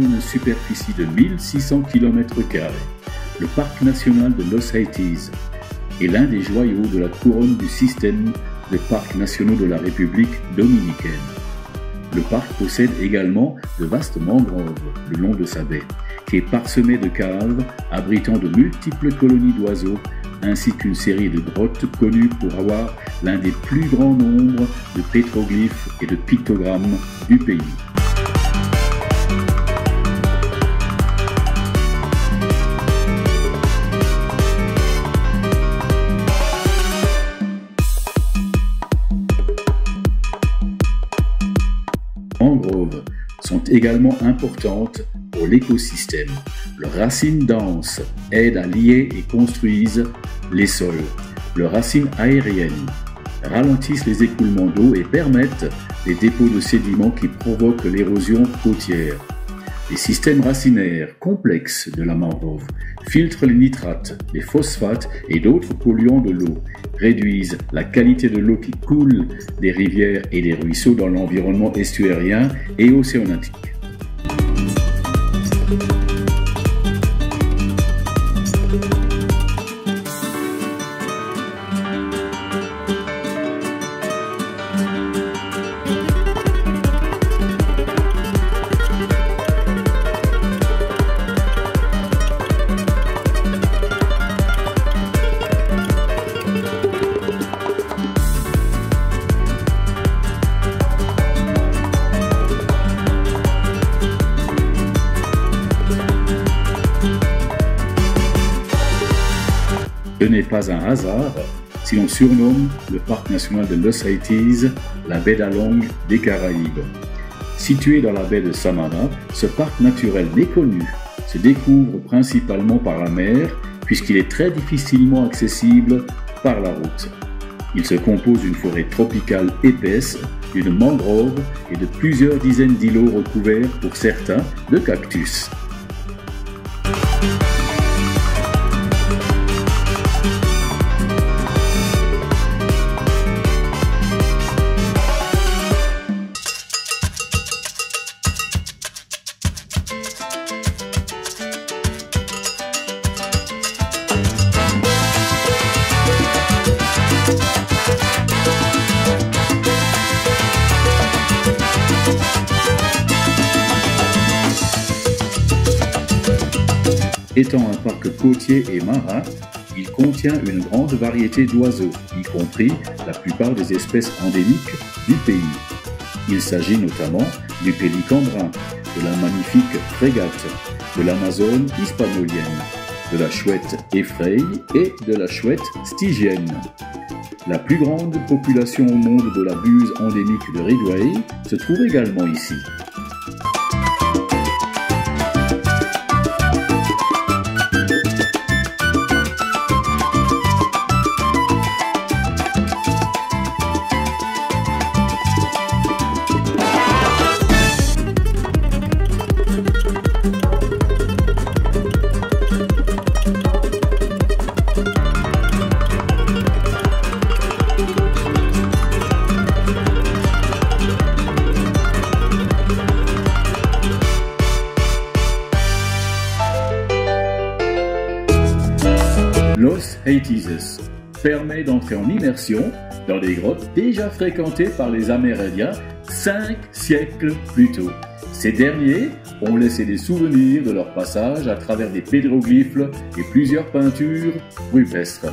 une superficie de 1600 km². Le parc national de Los Haitises est l'un des joyaux de la couronne du système de parcs nationaux de la République dominicaine. Le parc possède également de vastes mangroves le long de sa baie, qui est parsemée de caves abritant de multiples colonies d'oiseaux, ainsi qu'une série de grottes connues pour avoir l'un des plus grands nombres de pétroglyphes et de pictogrammes du pays. Les mangroves sont également importantes pour l'écosystème. Leurs racines denses aident à lier et construisent les sols. Leurs racines aériennes ralentissent les écoulements d'eau et permettent les dépôts de sédiments qui provoquent l'érosion côtière. Les systèmes racinaires complexes de la mangrove filtrent les nitrates, les phosphates et d'autres polluants de l'eau, réduisent la qualité de l'eau qui coule des rivières et des ruisseaux dans l'environnement estuairien et océanique. Ce n'est pas un hasard si l'on surnomme le parc national de Los Haitises la baie d'Along des Caraïbes. Situé dans la baie de Samana, ce parc naturel méconnu se découvre principalement par la mer puisqu'il est très difficilement accessible par la route. Il se compose d'une forêt tropicale épaisse, d'une mangrove et de plusieurs dizaines d'îlots recouverts pour certains de cactus. Étant un parc côtier et marin, il contient une grande variété d'oiseaux, y compris la plupart des espèces endémiques du pays. Il s'agit notamment du pélican brun, de la magnifique frégate, de l'Amazone hispanolienne, de la chouette effraye et de la chouette stygienne. La plus grande population au monde de la buse endémique de Ridgway se trouve également ici. Los Haitises permet d'entrer en immersion dans des grottes déjà fréquentées par les Amérindiens 5 siècles plus tôt. Ces derniers ont laissé des souvenirs de leur passage à travers des pétroglyphes et plusieurs peintures rupestres.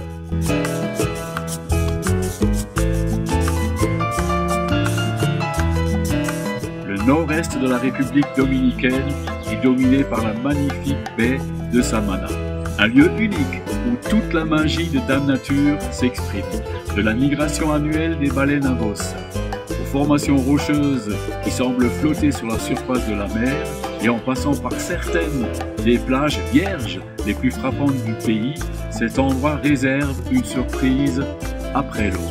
Le nord-est de la République dominicaine est dominé par la magnifique baie de Samana. Un lieu unique où toute la magie de Dame Nature s'exprime, de la migration annuelle des baleines à bosse, aux formations rocheuses qui semblent flotter sur la surface de la mer et en passant par certaines des plages vierges les plus frappantes du pays, cet endroit réserve une surprise après l'autre.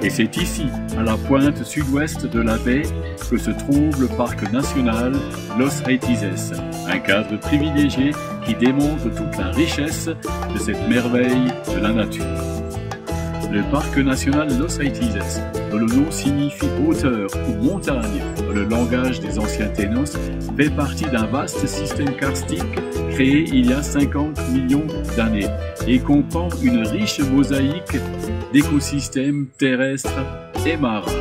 Et c'est ici, à la pointe sud-ouest de la baie, que se trouve le parc national Los Haitises, un cadre privilégié qui démontre toute la richesse de cette merveille de la nature. Le parc national Los Aitises, dont le nom signifie hauteur ou montagne dans le langage des anciens Ténos, fait partie d'un vaste système karstique créé il y a 50 millions d'années et comprend une riche mosaïque d'écosystèmes terrestres et marins.